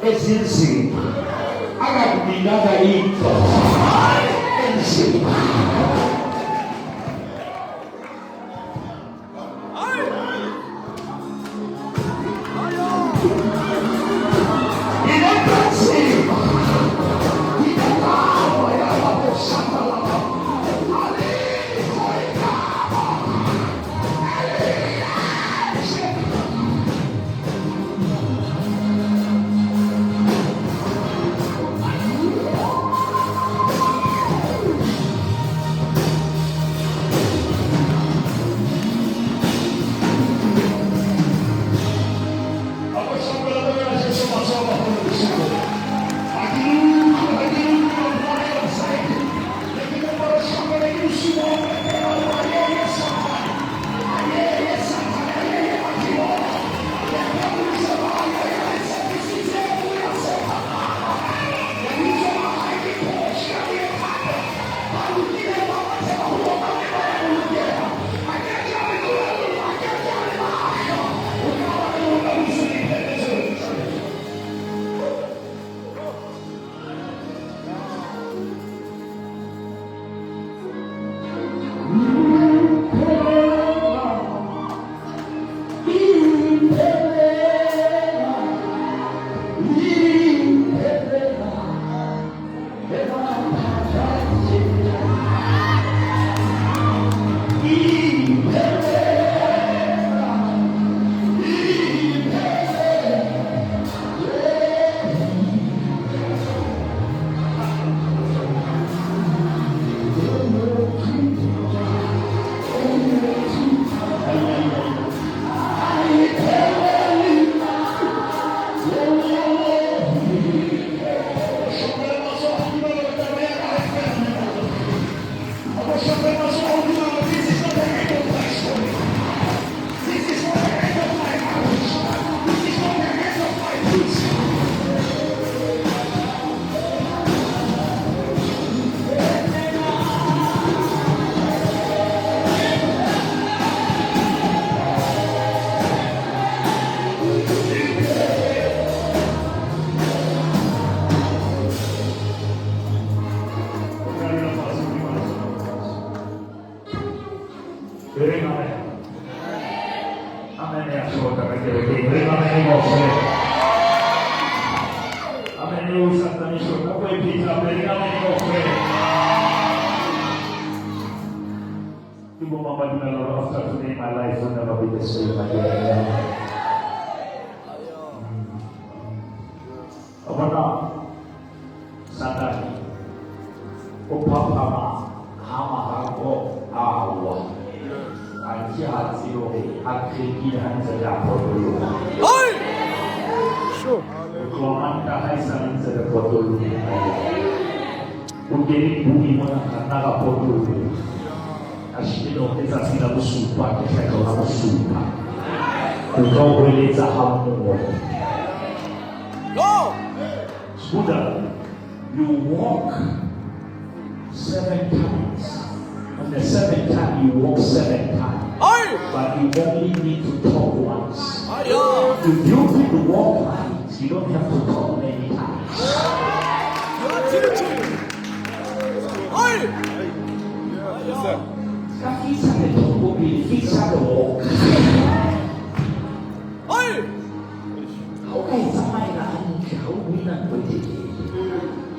ezinzima akakuninganga into enzima. Buddha, you walk 7 times. On the 7th time, you walk 7 times. But you only need to talk once. If you could walk right, you don't have to talk many times. Fix up the talk, fix up the walk. Okay, somebody how we not going to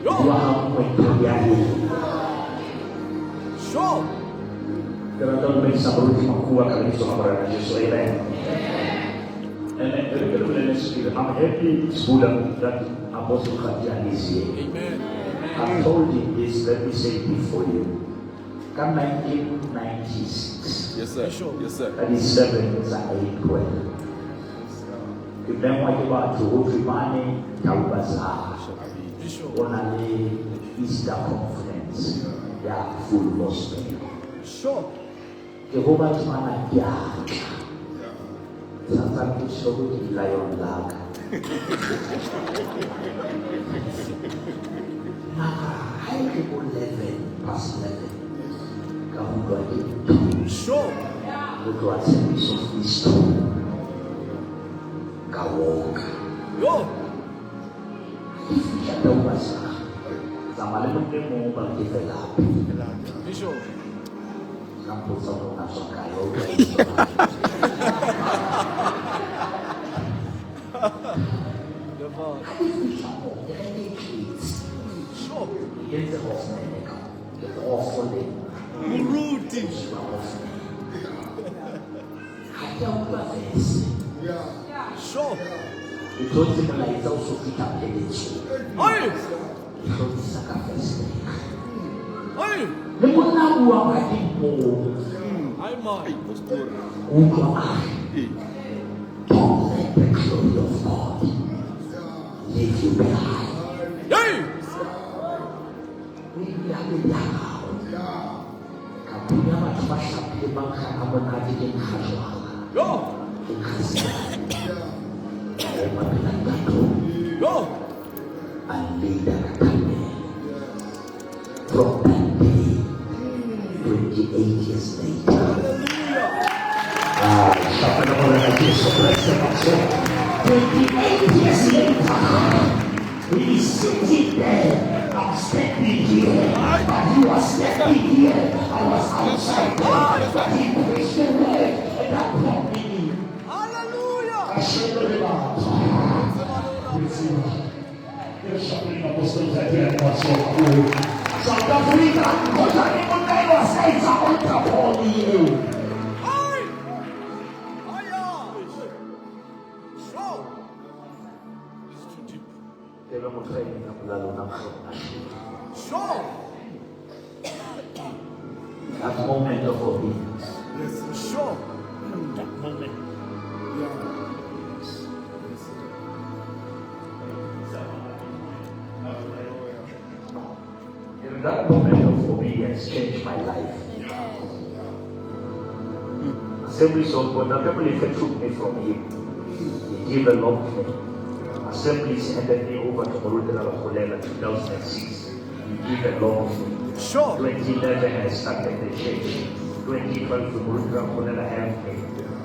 you are going to be sure. Kalau tahu mereka sabun cuma kuat kali soal berada sesuai lain. Mereka boleh sendiri. I'm happy sebulan dan Apostle Khadijah is here. I told him this. Let me say it for you. Kan 1996. Yes sir. Yes sir. That is 7 years and 8 12. Remember you want to hold money, Taubaza, only Easter conference, they are full gospel. Sure. Jehovah is man again. Sometimes you show the lion lag. High people 11 past 11. Come go again. Sure. Go to a service of wisdom. Walk. That moment of obedience. Sure. That moment. That moment of obedience changed my life. Assemblies of God, the people took me from him. He gave a lot to me. Assemblies handed me over to Morutela Kolela 2006. He gave a lot to me. Sure. 2011 I started the church. 2012 to Morutela Kolela helped me.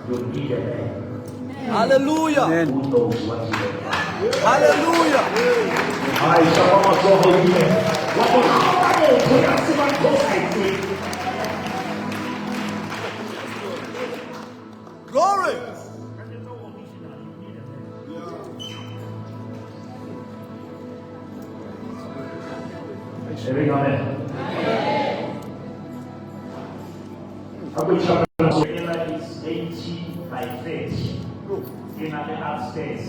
You need a man. Hallelujah. Who knows what he has. Hallelujah. I shall not go here. Glory. It's 80 by 30 in the upstairs.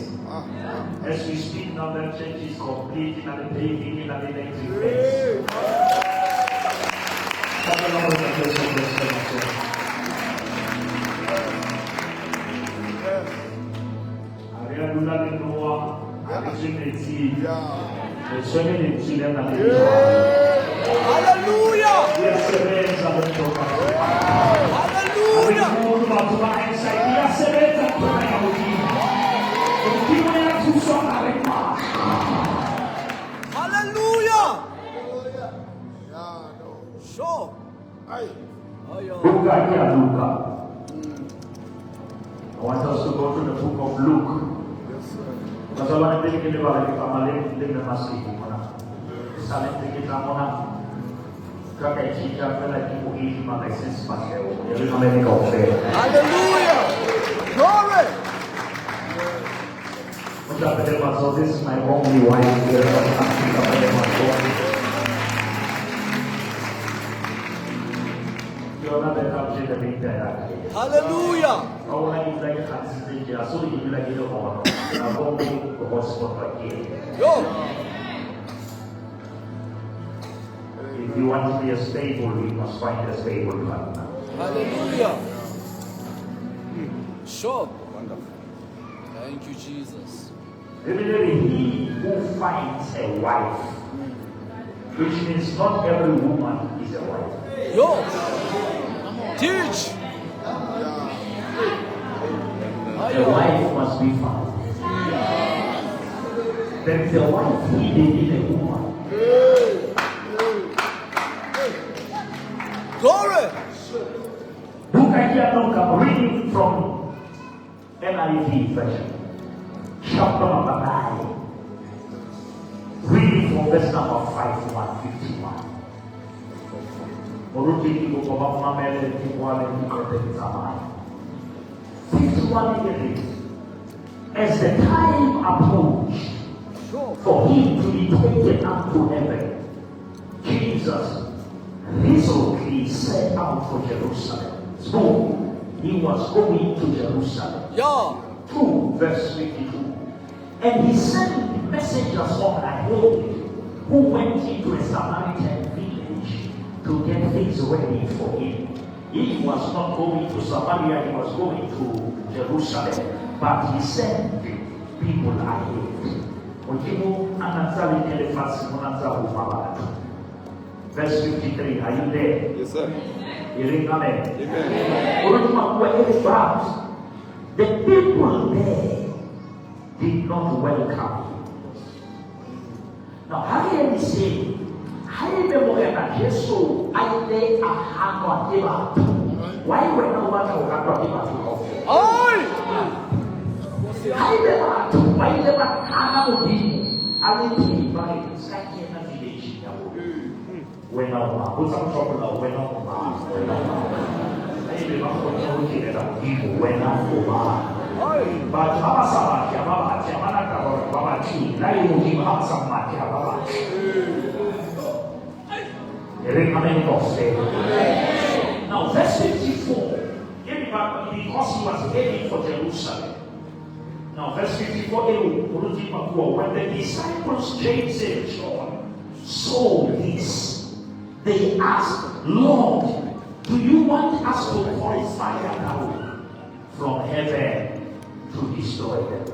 As we speak now, the church is complete in the paving in the electric fence. Hallelujah. Hallelujah. Sure. Luca. I want us to go to the book of Luke. Because I want to take it about the family in the Masjid. Saling kita mona kakak kita lagi muhi makai sesuatu. Jadi kami ni kau say. Hallelujah. Glory. Mudah pada masuk this is my only wife here. Kita pada masuk. Jangan berkata kita minta ya. Hallelujah. Orang ini lagi kasih dia, so ini lagi dia orang. Aku pun berhospat lagi. Yo. If you want to be a stable, you must find a stable partner. Hallelujah. Sure. Wonderful. Thank you, Jesus. Similarly, he who finds a wife, which means not every woman is a wife. Yo. Teach. The wife must be found. Then the wife needed a woman. Glory. Who can hear come reading from NIV version? Chapter number 9. from verse number 51. Moruti people of Mamele, people are in the 51 years. As the time approached for him to be taken up to heaven, Jesus resolutely set out for Jerusalem. So he was going to Jerusalem. 2 verse 52. And he sent messengers on ahead who went into a Samaritan village to get things ready for him. He was not going to Samaria, he was going to Jerusalem. But he sent people ahead. Verse 53, are you there? Yes, sir. Hearing amen. Amen. The people there did not welcome him. Now, how can we say, how do you remember Jesus? I lay a hand on him. Why were no one to have him at all? How do you remember why they were hanging on him? I didn't buy it. It's like in a village. When I was trouble, when I but now verse 54, because he was heading for Jerusalem. Now verse 54, when the disciples James and John saw this, they asked, Lord, do you want us to call fire down from heaven to destroy them?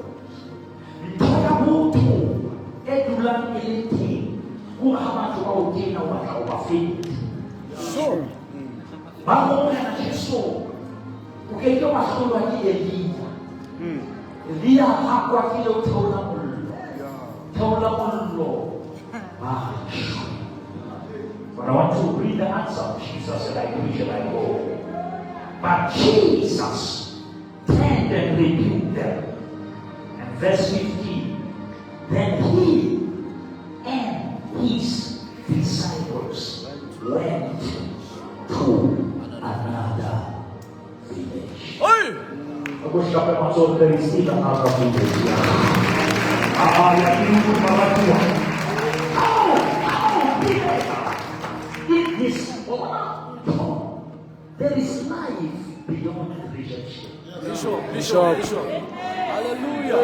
But I want to read the answer. Jesus said, I do, shall I go? But Jesus turned and rebuked them. And verse 15, then he and his disciples went to another village. Aku siapa masuk dari sini another village. Yang ini Bapak Tuhan. There is life beyond rejection. Bishop. Hallelujah.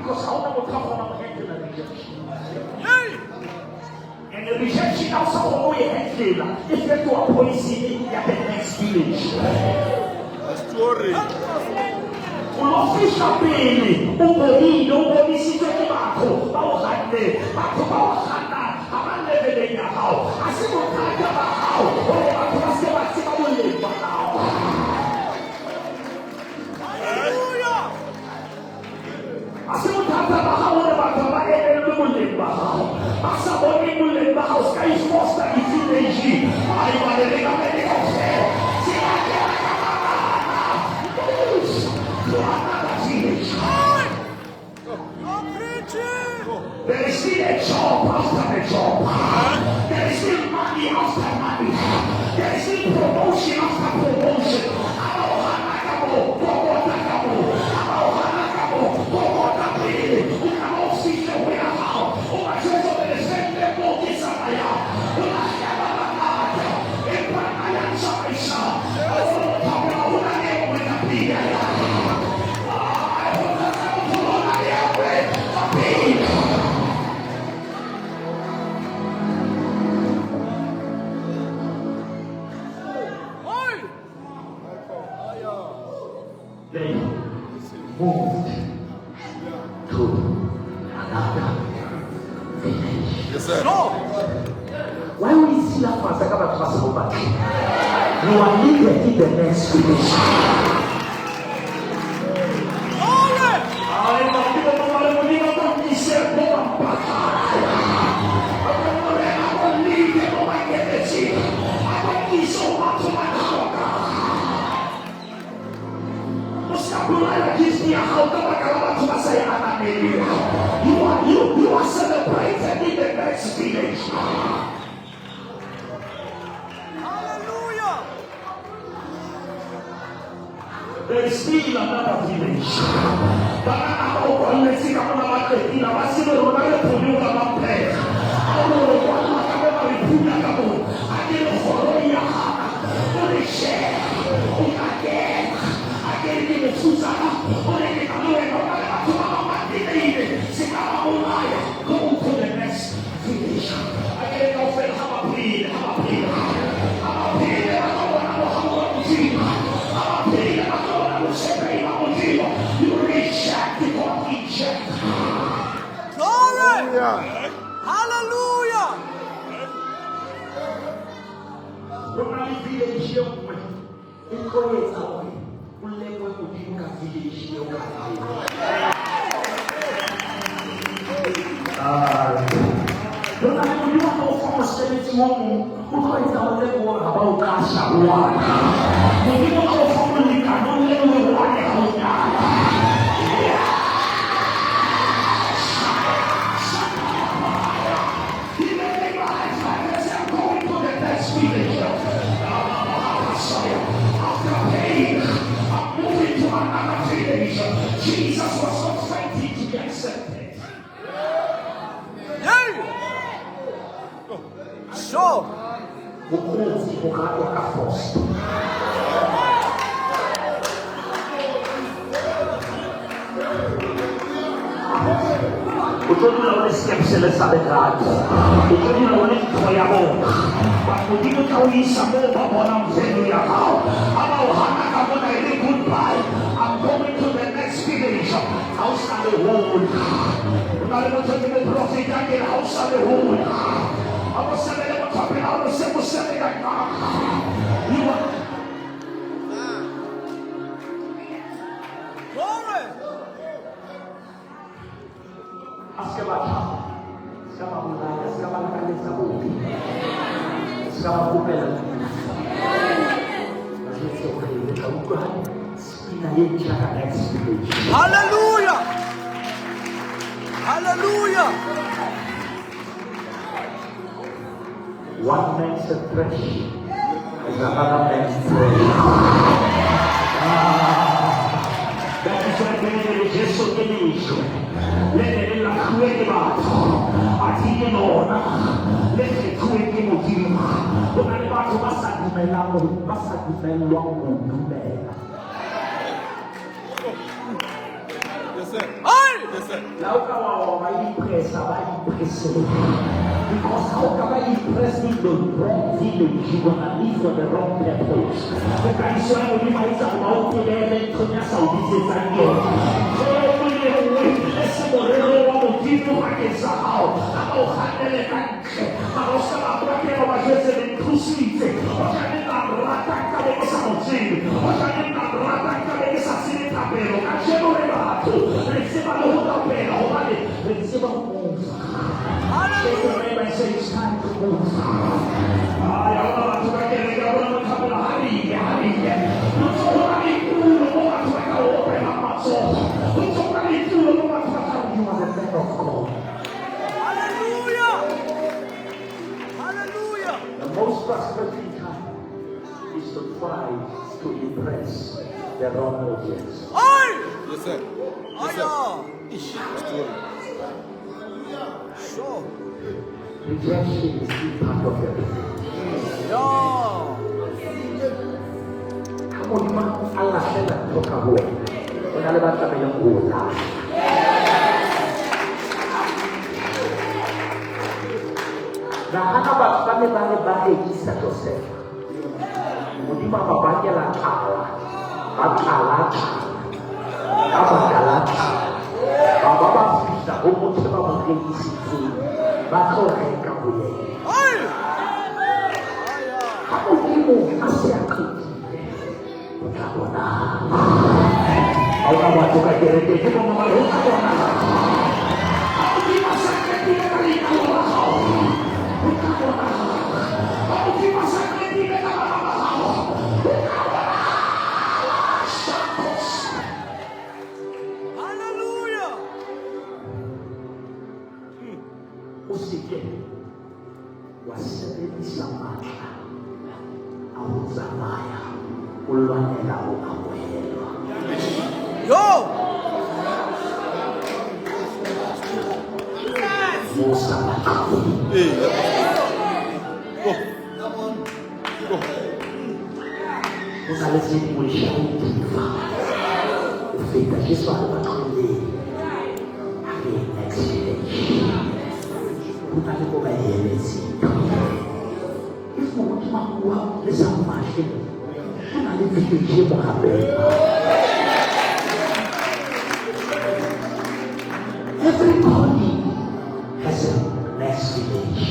Because how will come on our head to the rejection. And the rejection of someone we had is get to a point in the next village. Story. Un'official bene, un bovino, un bovino chiamato, Bauhande, Bauhanda, Amande Vedena, Asimo Tagaba, Asima Muleba. Hallelujah! Asimo Tagaba, Muleba, Asaboni Muleba, Sky is Foster, if you lady, I want to make a medical fair. There is still a job after the job. There is still money after money. There is still promotion after promotion. They moved to another village. Yes, sir. No! Why would you see that for a second about possible back? You are needed in the next village. You are celebrated in the next village. Hallelujah. There is still another village. Go to the next village. You reject what reject. Glory. Hallelujah. Jesus was not fighting to be accepted. Yay. Sure. Aujourd'hui, on est skeptical avec la aujourd'hui, on est croyant. Parce que Dieu t'a dit, ça va pas bon, on sait nous y a pas. Alors, Hannah, quand on a dit goodbye, I'm going to the next village. House on the road. On a le temps de me profiter de house on the road. I was saying, I'm talking about the simple saying like that. You are. Glory. Hallelujah. Hallelujah. One man's fresh is another man's fresh. That is why we are just so delicious. Let it la cueva. Ati no na. Let it cueva motivo. Quando ele bate passa de melão, passa de melão do mel. Yes, sir. Yes, sir. Lá o cavalo vai impressar. Because how can I impress in the wrong village? You gonna live for the wrong people. The guy said, "We might have out to them and to their Saudis and you." So we will wait. Let's see what they want to give you back in Sahel. About handle it back. About some of the people are just inclusive. What I mean, I'm rataka de Saudi. What I mean, I'm rataka de Sassini Tapero. I shall not have to. Receive a little bit of money. Receive a move. Hallelujah. I say it's time to move. I don't know what to get. I don't know what to hurry. Not so hurry. You don't know what to open up my soul. Not so hurry. You don't know what to you are the man of God. impress the wrong audience. Yes, sir. Yes, sir. Sure. Rejection is still part of your life. Kamu di mana Allah sedang berkahwin. Mengalami apa yang ulah. Nah, anak kami bagi kisah dosen. Mudi mama banyak lah kalah, kalah, kalah. Bapa bisa umur sebab mungkin isi bakal kamu ya. Kamu ibu masih aku. Benar-benar. Kau kamu juga jadi itu memalukan orang. Kamu di masa ketiga kali kau kau. Kamu di masa ketiga kau. Hallelujah. Usikie wasebeni samata awuzamaya ulwanela ukamuhelwa Yo. musamakamu unalezeni mwishaitiva ufika kiswali wakuleli next stage unalikuwa maelezi ifu makuwa lesa mashine unalifikishia mhabeba everybody has a next village.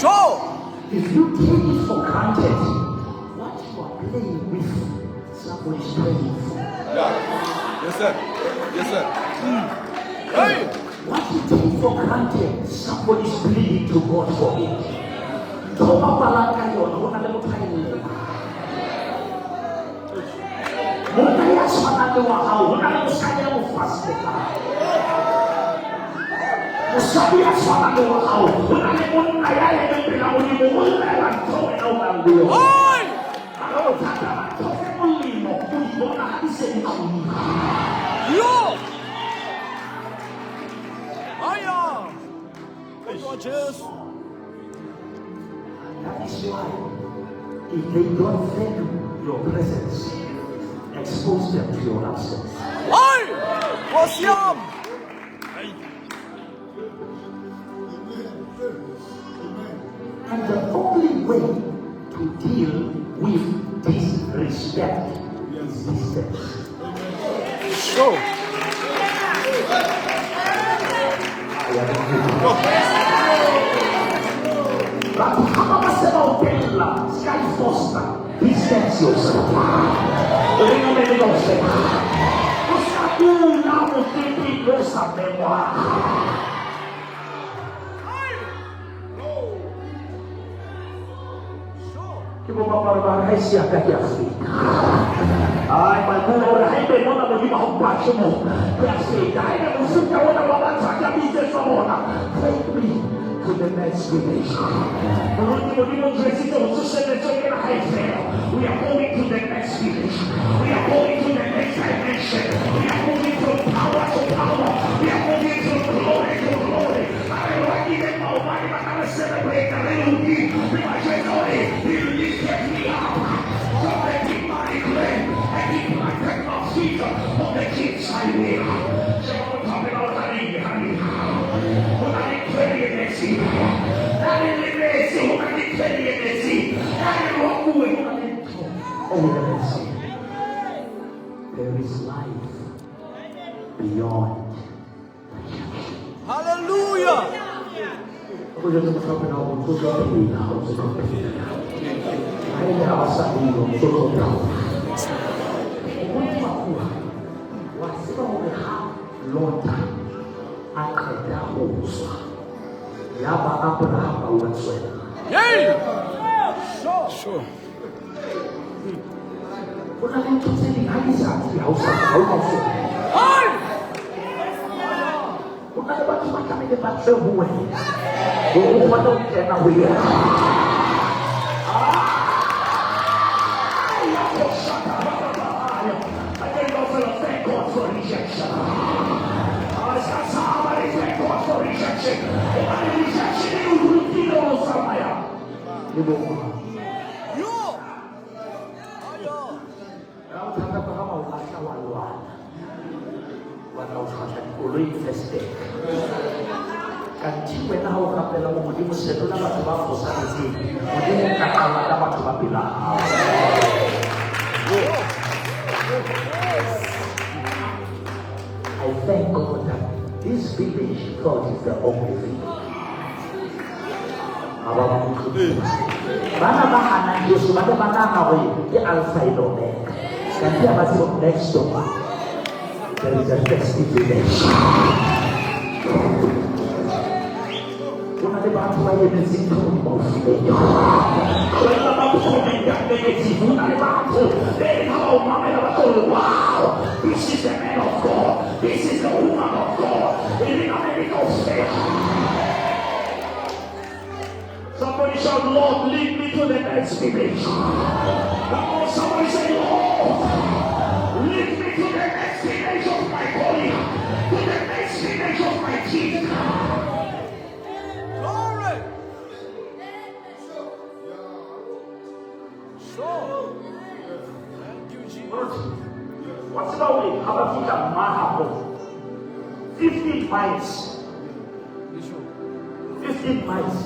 Sure. If you take it for granted, what you are playing with, someone is playing for. Yes, sir. Yes, sir. Hey. What you take for granted, somebody is pleading to God for it. Toma palaka yona, una le muthaini. Muna ya swana le wa hao, una le musanya mufaste ka. Musabi ya swana le wa hao, una le muna ya le mpela mulimo, una ya ntome na unambio. Oi. Alo tata, tofe mulimo, mulimo na hadise ni kulima. Yo. Aya. Oh, Jesus. That is why, if they don't value your presence, expose them to your absence. Oi. Posiam. And the only way to deal with disrespect is distance. Sure. But how much about Bella, Sky Foster, distance yourself. Remember the gospel. Cosa tu now thinking cosa memoir? Tipo para siapa Afrika. Ai, mas não arrependeu na mulher ao baixo, Afrika. Ai, não se dá uma balança que a vida só mora. Take me to the next village. No último dia nós precisamos suceder que na Rafael. We are going to the next village. We are going to the next dimension. We are moving from power to power. We are moving from glory to glory. Aleluia, aqui de Palmari, mas não celebrate. Aleluia, you lift me up. So I keep my claim. I keep my back of feet on the king's highway. So I'm talking about honey. When I declare in the sea, I didn't see. When I declare in the sea, I didn't walk away. Over the sea. There is life beyond. Hallelujah. Hoje eu estou falando algo tudo a vida, algo tudo a vida. Aí já vai sair um total. Uma coisa, você vai olhar lonta, acreditar ouça. Já vai Abraham para o outro. Yay. Sure. Quando a gente tem realizado a ouça, a ouça. Oi. Quando a gente vai também debater o ruim. O quando quer na rua. Yo. Ayo. Kanti wena ha o rapela mo modimo setola batho ba fosahetseng modimo ka kala batho ba pela I thank God that this village God is the only village. Bana ba hana Yesu ba ba na hore ke Alpha and Omega. Kanti abasi next door there is a festive village. Una de batho ba ye metsing go mo file. Wena ba go tsomenya ke metsing una de batho le ha o mamela ba go wow. This is the man of God. This is the woman of God. In the name of faith. Somebody shout, Lord, lead me to the next village. Come on, somebody say, Lord, lead me to the next village of my calling, to the next village of my king. Glory. So. Thank you, Jesus. What's about it? How about you got Mahabo? 15 miles. 15 miles.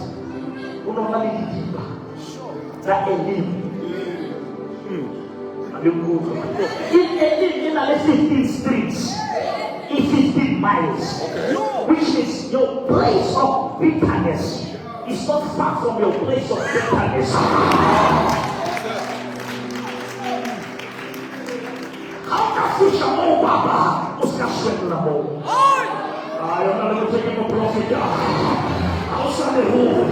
Normally deeper. That Elim. In a 15 streets, in 15 miles, which is your place of bitterness. It's not far from your place of bitterness. How can you show Baba? What's that sweat in the hole? I am not going to take him a prophet. Outside the hole.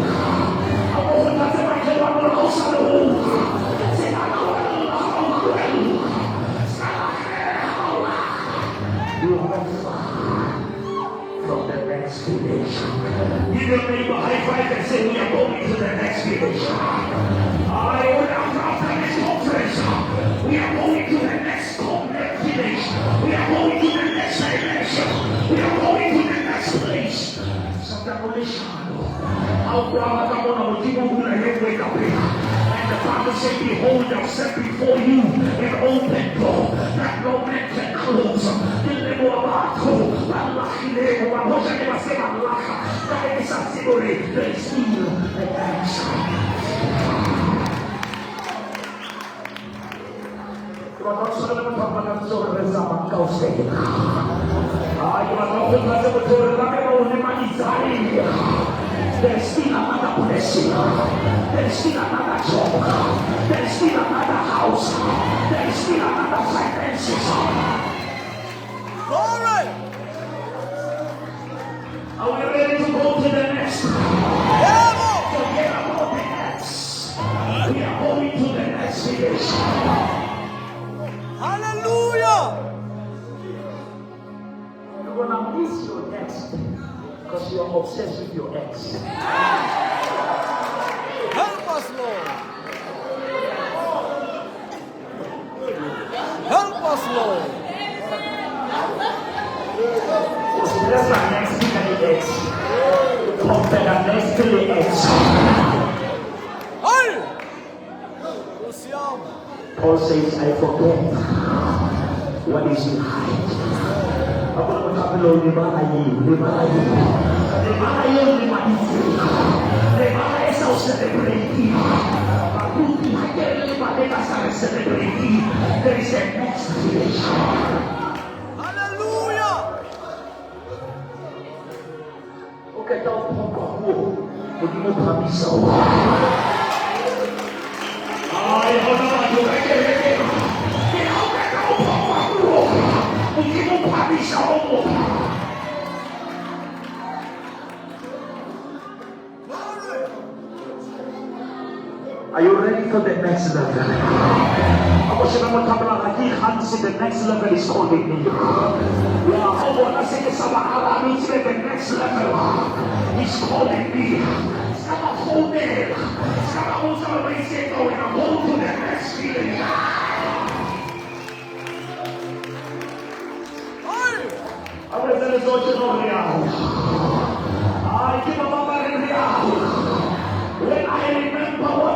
From the next village. Give your neighbor high five and say we are going to the next village. After this conference, we are going to the next village. We are going to the next dimension. We are going to the next place. How proud I want to give you a wake up here. And the Bible said, behold, I've set before you an open door that no man can close. There is still an answer. There's still another blessing. There's still another job. There's still another house. There's still another finances. Glory. Are we ready to go to the next? Yeah, forget about the next. We are going to the next village. Hallelujah. You're gonna miss your next because you are obsessed with your ex. Help us, Lord. Help us, Lord. That's my next to the ex. Compare the next to the ex. Hey! Paul says, I forget what is behind. I'm going to talk about there is a next village. Hallelujah. Okay, don't talk about are you ready for the next level? The next level is calling me. The next level is calling me. I'm going to the next feeling. I'm going to tell you when I remember what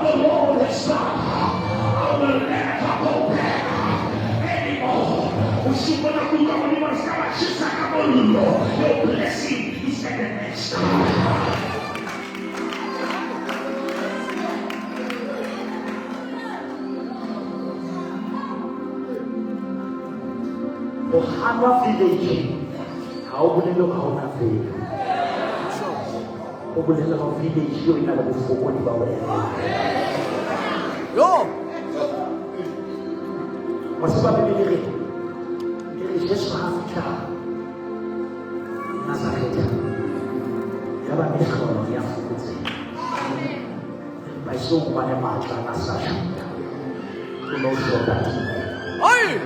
our village. How would you look how I feel? How would you look how village you in the before Yo! What's about the village? It is just Africa. Nazareth. Yaba mikho ya futhi. Bayiso kwa nemandla nasasha. Unoshoda. Aye!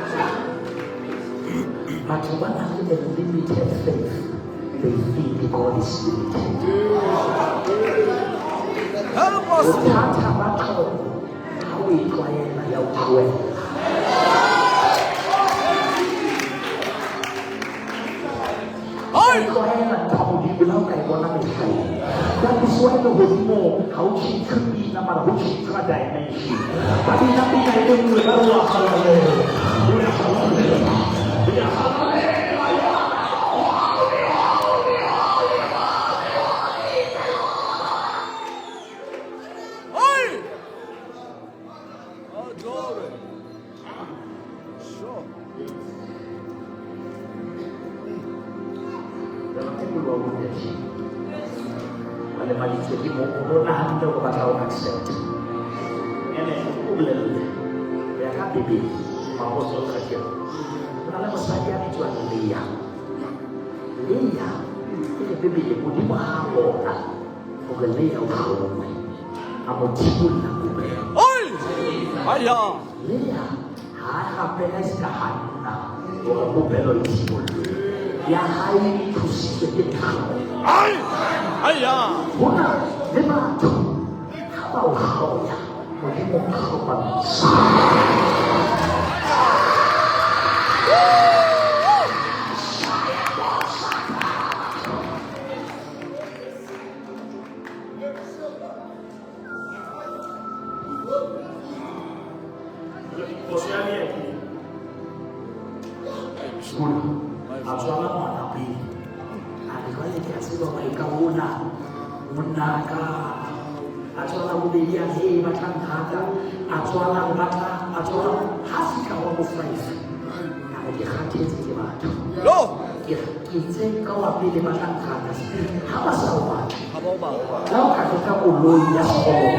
But when I have a limited faith, they think God is limited. Help us, Lord! How we try and Yahweh. That is why the word more how she could be no matter who she tried dimension. But in nothing I do with Oh, glory! Sure. accept. And they are happy being my husband. But I was like, I need to Leah. Leah, the baby, the Buddha, for the Leah of home. I'm a Tibula. Oi! Aya! Leah, I have been the Hannah or a Bubelo Tibul. They are highly proceeded. Ay! Aya! What? The man. How ya? Atwala kubelia hei matangata atwala kubata atwala hasika wa kufurahisha anajihakiti watu Yo! kiteka wa bile matangata hapa sawa Haboba. lao katika uloi ya sawa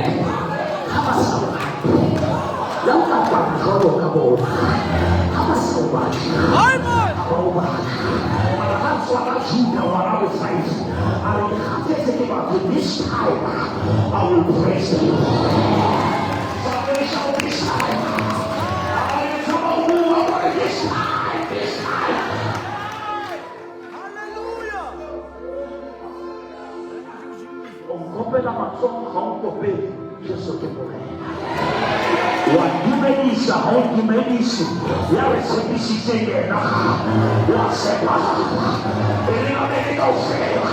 hapa sawa lao katika roho kabo hapa sawa Ay, boy! haboba wanahansi wanajuda wanakufurahisha anajihakiti watu this time I will praise the Lord. Salvation will be time. This time. Hallelujah! On compare la maison quand on peut, je sais que pour elle. Wakimenisa, wakimenisi, yawe sebisite yena, ya sepa, elina meneka ufewa,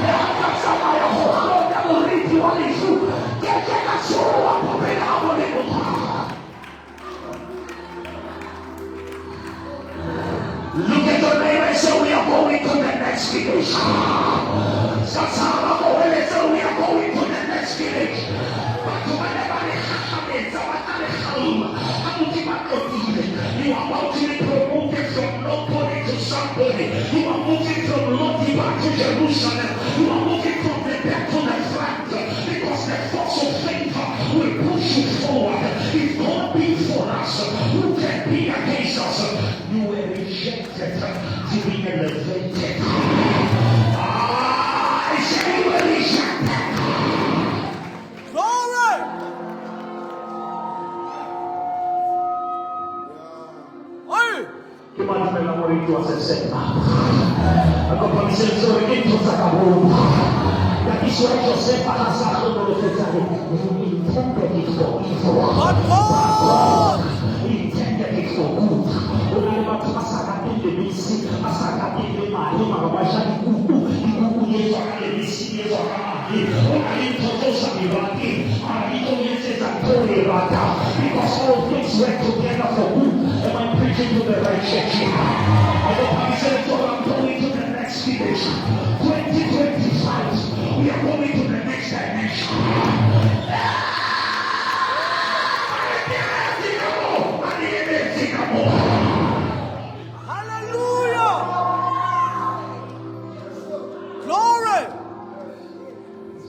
ya kasama ya hohoda muriti walisu, keke kasoro wapopena abone kuta. Look at your neighbor and say we are going to the next village. Sasama Boele say we are going to the next village. You are about to be promoted from nobody to somebody. You are moving from Lodiba to Jerusalem. You are moving from the back to the front. Because the force of faith will push you forward. If God be for us, who can be against us? You were rejected to be elevated. I say you were rejected. Glory! Kemana memang itu asesema. Aku pamisen sore itu sakabu. Tapi suara Joseph bahasa aku dulu terjadi. Intended it for evil. Intended it for good. Orang yang masyarakat Indonesia, masyarakat Indonesia, masyarakat Ibu Yesus Indonesia, Yesus Amadi. Orang itu terus ambilati. Orang itu yang sedang tolerata. Because all things work together for good. Am I preaching to the right church? I said, I'm going to the next village. 2025, we are going to the next dimension. Hallelujah!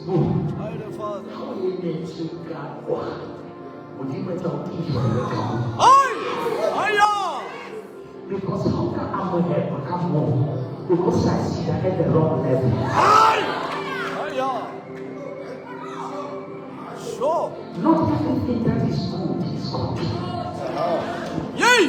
Heiliger Vater. Because how can I have become more? Because I see that at the wrong level. Sure. Not everything that is good is good. Yay!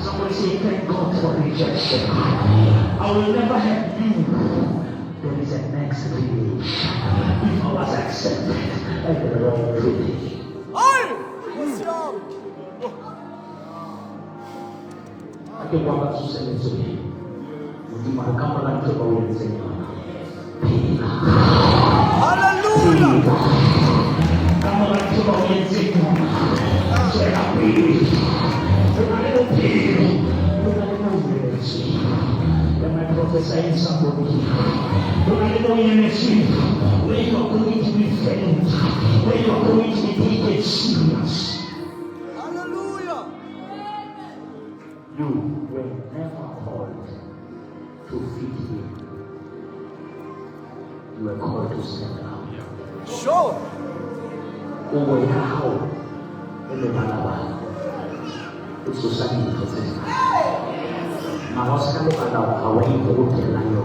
Somebody say, thank God for rejection. I will never have you. There is a next village. If I was accepted at the wrong village. I think one of you said it to me. Would you mind coming and talk about it? Hallelujah! Come on, talk about it. Say happy. When I prophesy in somebody, when I know in a sheep, where you are going to be friends, where you are going to be taken serious. Hallelujah! You were never called to fit in. You were called to stand out. Sure! Over now, in the Malaba, it's society process. Now, sekali pada awal itu berlalu.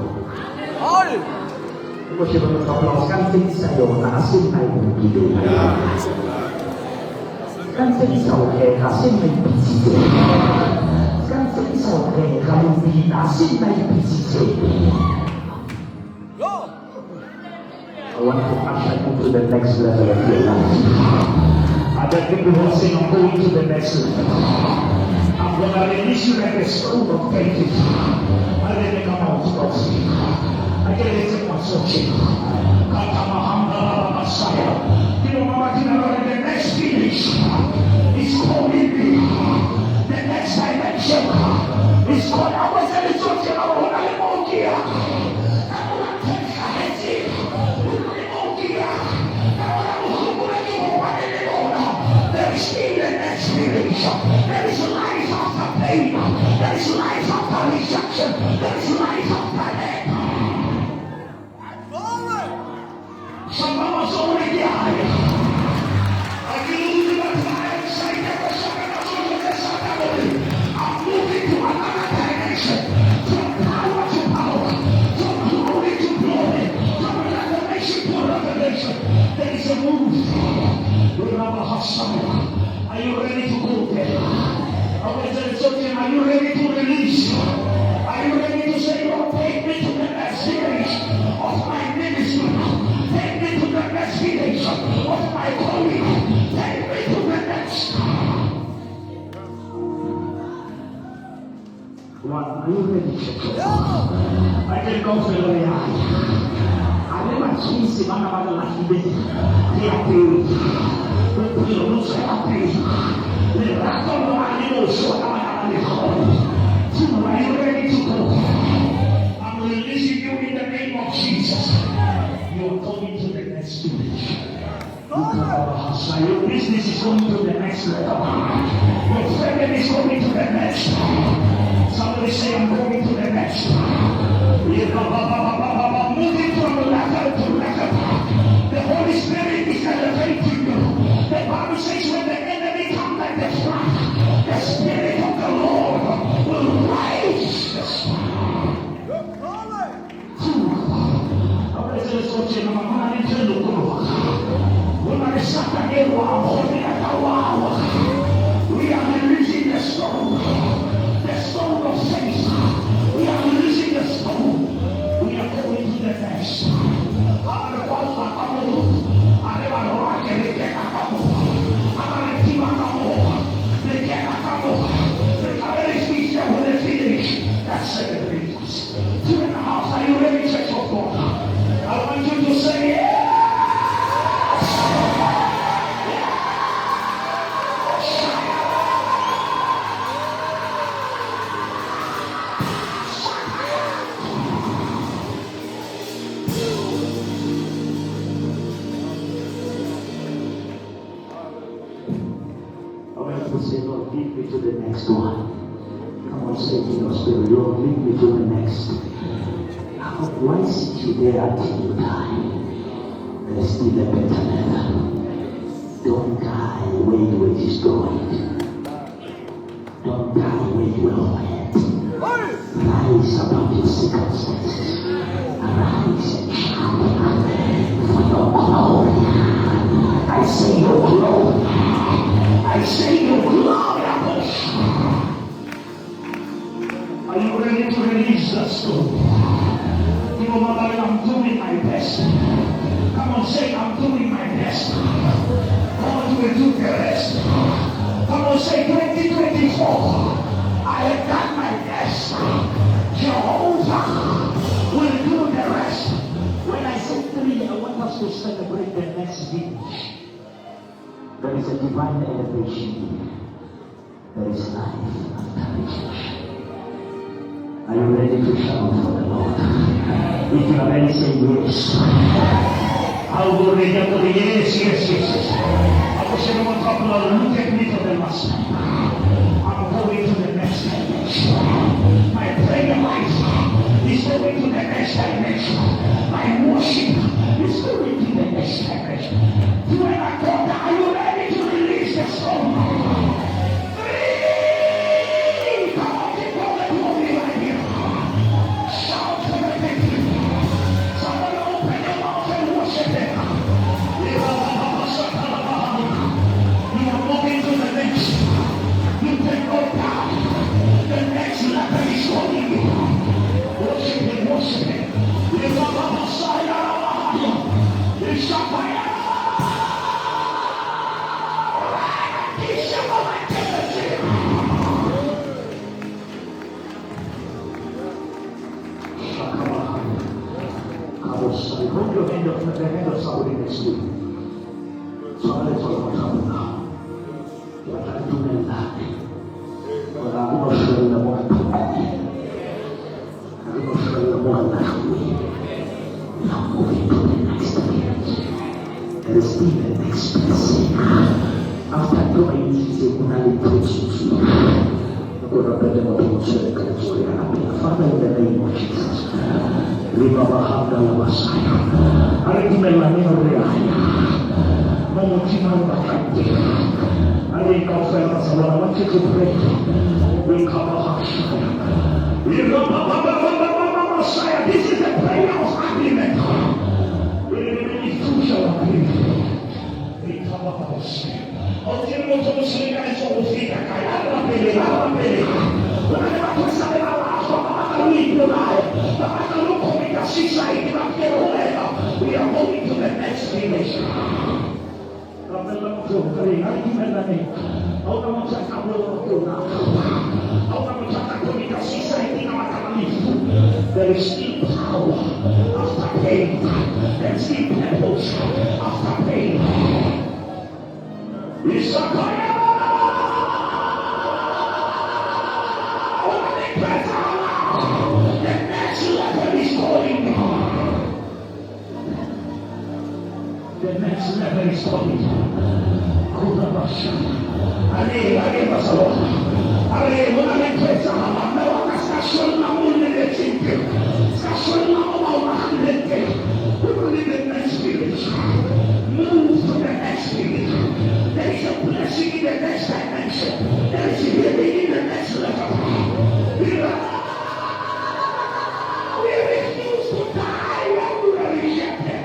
Mesti memperlakukan tinggi saya nasib naik begitu. Kan tinggi saya nasib naik begitu. Kan tinggi saya kamu di nasib naik begitu. I want to usher you to the next level of your life. I bet people will say, I'm going to the next level. I'm going to release you like a stone of faith. I let me come out of it. I get it in my soul. You know, Mama, the next finish is calling me. The next dimension is called. I was in the church and I was in the there is the next village. There is life after pain. There is life after rejection. There is life after death. Some mama's already higher. I can lose my time. I'm moving to another dimension. From power to power. From glory to glory. From revelation to revelation. There is a move. Are you ready to go there? Are you ready to release? Are you ready to say, Lord, take me to the next stage of my ministry? Take me to the next stage of my calling. Take me to the next. One, are you ready to go? I can go for the eye. I never choose him. I'm not like you. They are paid. Are you ready to go? I'm releasing you in the name of Jesus. You are going to the next stage. Your business is going to the next level. Your family is going to the next. Somebody say, I'm going to the next. Moving from level to level. The Holy Spirit is elevating you. The Bible says when the enemy comes like the flood, the Spirit of the Lord will rise the storm. We are releasing the storm of faith. We are releasing the storm. We are going to the next. That's 7 weeks. 2.5 next one. Come on, say to your spirit, Lord, lead me to the next. Why sit you there until you die? There's still a better level. Don't die where you were destroyed. Don't die where you were wet. Rise above your circumstances. Arise and shine for your glory. I say your glory. I say your glory. Are you ready to release that stone? You know, Mother, I'm doing my best. Come on, say, I'm doing my best. God will do the rest. Come on, say, 2024. I have done my best. Jehovah will do the rest. When I say 3, I want us to celebrate the next vintage. There is a divine elevation. There is life after rejection. Are you ready to shout for the Lord? If you are ready, say yes. I'll go ready to the yes. I wish everyone talk about look at me for the last time. I'm going to the next dimension. My prayer life is going to the next dimension. My worship is going to the next dimension. You and I thought, are you ready to release the song? Hold your hand up, the hand of somebody next to you. So let's talk about something now. What I'm doing that. But I'm not sure the more to me. I'm not sure the more left me. Now moving to the next experience. There is still the next blessing. After doing this, you can only preach it to you. Father, in the name of Jesus. This is the prayer of agreement. We are moving to the next dimension. There is still power after pain. There is still purpose after pain. The next level is calling. The next level is coming. Move to the next village. There is a blessing in the next dimension. There is healing in the next level. We refuse to die when we are rejected.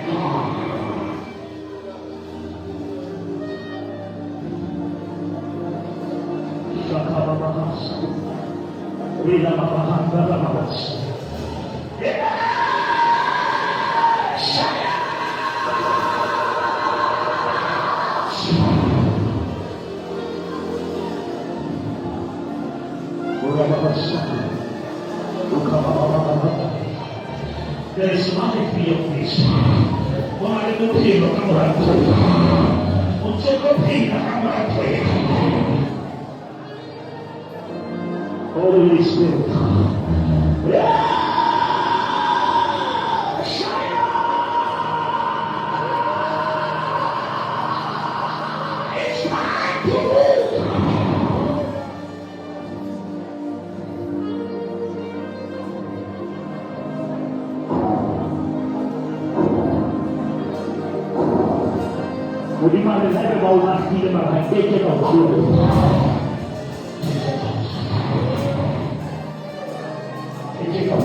There is nothing beyond this. Holy Spirit. It's time to move. Would you mind letting go of my feet in my hand? Take it off. Take it off.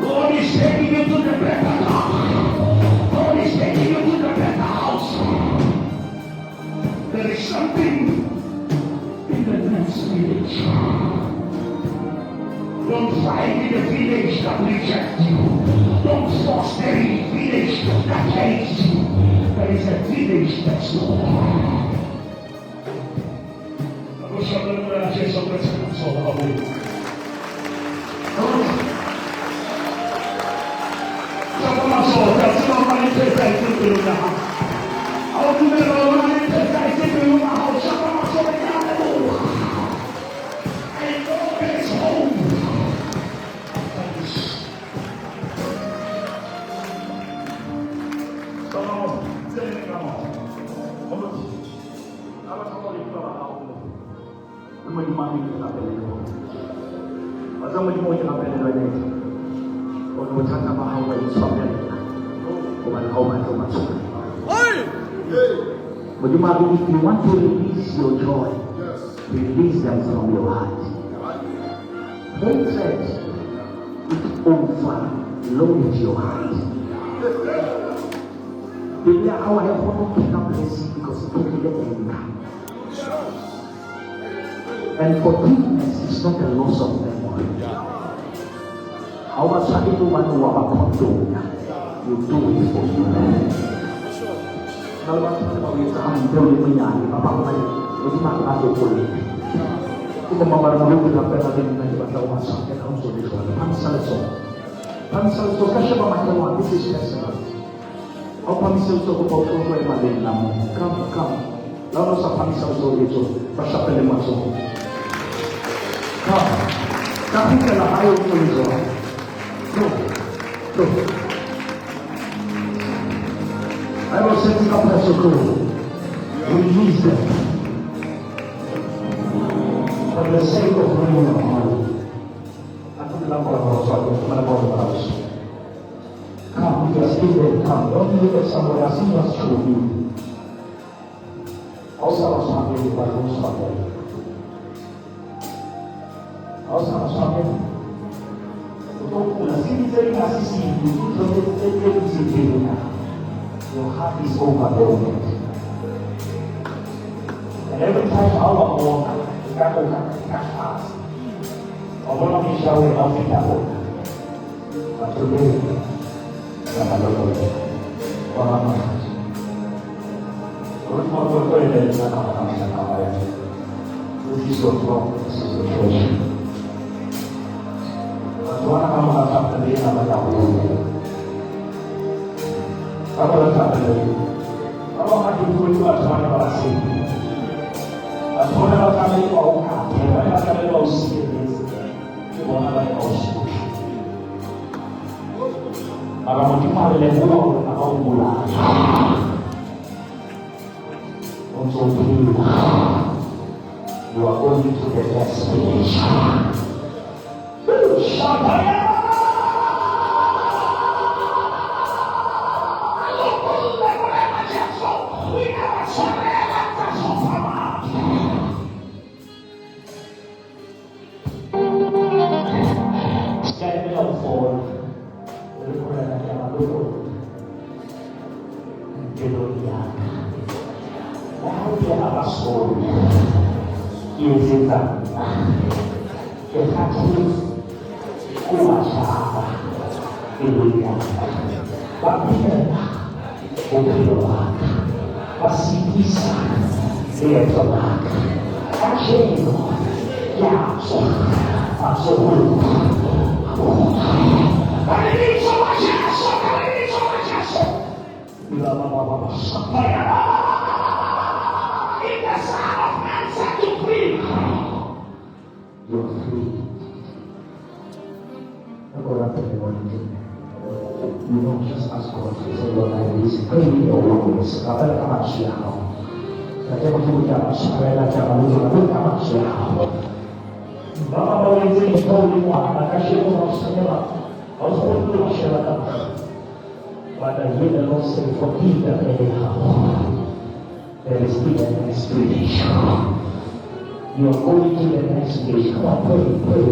God is taking you to the better house. God is taking you to the better house. There is something in the next village. Don't find in the village that rejects you. Don't force any village that hates you. There is a village that's Lord. But you might, if you want to release your joy, release them from your heart. Hatred, it overloads your heart. Maybe our heaven cannot bless you because it took the anger. And forgiveness is not a loss of memory. How much I do want to you do it for you. Kalau kita kami boleh menyanyi, apa lagi? Jadi makan aku boleh. Kita membawa dulu kita pernah dengan bahasa orang sampai tahun sudah sudah. Pansal so kasih mama kawan this is personal. Apa misal so kau tahu apa yang ada dalam? Come. Lalu sa pansal so itu pasal pele masuk. Come. Tapi kalau ayo itu. Tuh. I was setting up a circle. Release them. For the sake of bringing them home. Aku bilang orang suatu mana orang harus. Come, just give them come. Don't look at someone else. You must show you. Also, harus ambil di bawah suatu. Also, harus ambil. Untuk sini dari kasih sini, untuk jadi sini. Your heart is overloaded. And every time our own got fast. Although we shall we not be that old. But today, I'm a little bit. What am I? This is what's wrong with this situation. But what am I going to do? Apa yang terjadi? Apa yang itu adalah bahasa. Apa yang kami mau kata? Apa yang kami mau sih? Apa yang mau sih? Kalau mau cuma leluhur atau bulan, untuk itu, you are going to the destination. Siapa? You don't just ask God to say, Lord, I release. Pray with your words. Nasema tu kama shamba kama mtu kama shamba. Baba bawenze ipoli mwana kashiko msema au kwa shamba kama. But I hear the Lord say, forgive them anyhow. There is still an explanation. You are going to the next stage. Come on, pray.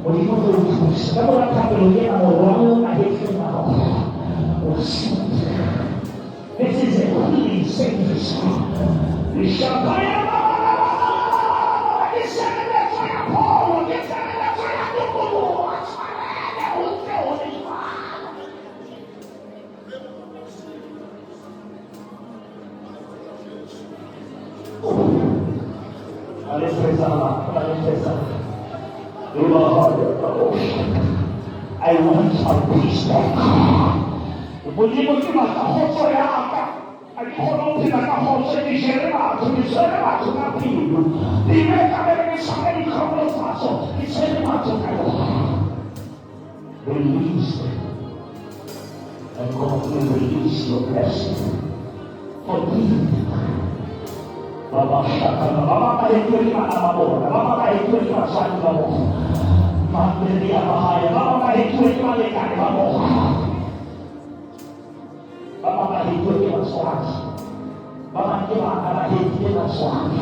When you go to the truth, that's what I'm talking about. I'm wrong. I hate you now. This is a healing service. We shall buy I want my peace back. Vogliamo che ma cosa è alta? Riconosci la cosa di Geremato, una prima. Diventa che sapere come lo faccio, di Geremato release and complete release your blessing. Forgive. Baba shakana, Baba kahit ko lima na mabora, Baba kahit ko lima sa aking babo. Mandiri ang bahaya, Baba kahit ko lima likan na babo. Baba kahit ko lima suwagi, Baba kahit ko lima suwagi.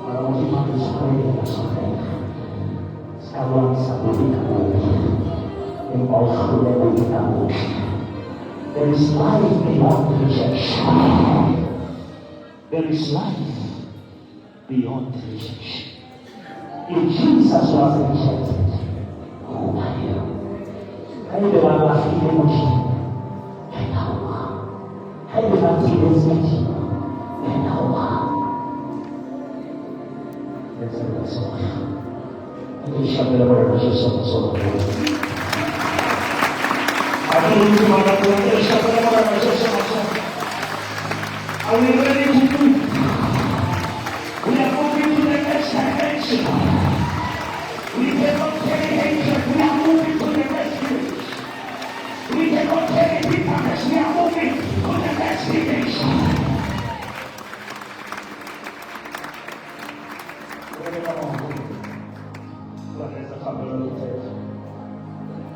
Para mo lima ko sa kanya na sa kanya. Sekarang sa bibig mo, yung pausulo na bibig mo. There is life beyond rejection. There is life beyond rejection. If Jesus was rejected, who are you? Kayo ba makakita mo siya? Kayo ba makakita siya? Let's have a song. Hindi siya pinabara siya sa masama. At hindi siya magkakita siya pinabara siya sa masama. Are we ready to move? We are moving to the next dimension. We cannot carry hatred. We are moving to the next stage. We cannot carry bitterness. We are moving to the next dimension.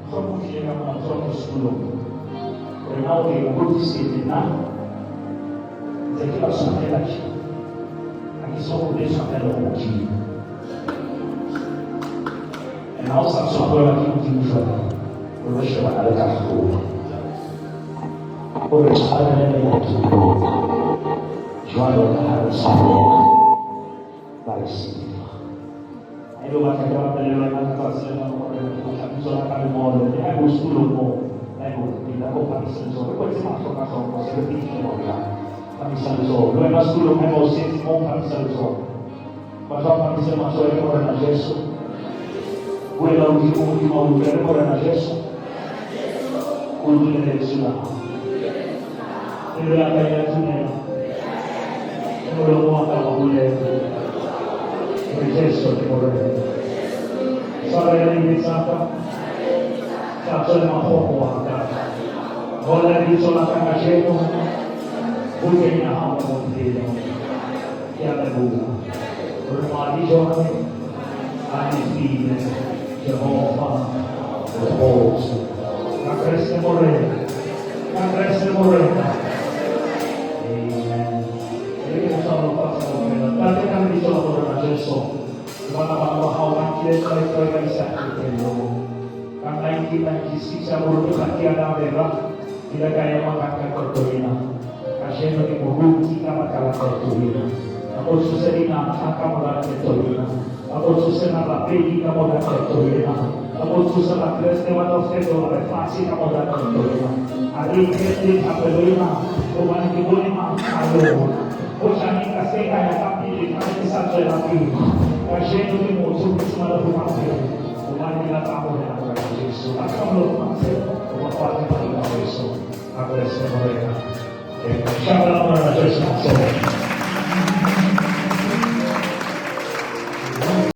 Somos llegamos a nosotros solo. Pero no hay un sitio nada. Aqui nós somos aqui. Aqui somos Deus pelo motivo. E nós estamos só aqui no time. Eu vou chamar a Carrefour. Por isso, a minha aqui. João Carlos vai ser. Aí eu vou acabar para ele lá fazendo a pessoa na cara moda. É o estudo bom. É o da companhia. Depois você marca a sua você tem que olhar. Kami lo è nascuto come lo senti con kami salzo ma già kami se ma so è ora na Gesù quella ultimo è ora na Gesù quello che è sulla e la caia tunela non lo può andare a Gesù che vorrei sarà iniziata faccio una poco andare voglio dire sulla canaceto Bukan yang awam dia, yang berbunga. Bermadi jodoh, anifin, Jehovah, berhos. Nakres morena. Amen. Jadi kita selalu pasal morena. Tapi kami di dalam morena Yesus. Mana bahawan kita kali bisa kita. Karena kita siksa berdoa tiada bebas. Tidak kaya mengangkat berdoa. Haciendo que Moruki kama kalatohina. Ako suserina kama kalatohina. Ako susena lapegi kama kalatohina. Ako susena kreste wano fedo refasi kama kalatohina. Ari kreste kapelina. Kumani kibuni makalo. Oshani kaseka ya kapili kama santo ya kapili. Haciendo que Moruki sumala humase. Kumani la tamo ya Yesus. Akamlo humase. Kumapati pa ila Yesus. Akreste morena. Shabbat Shalom.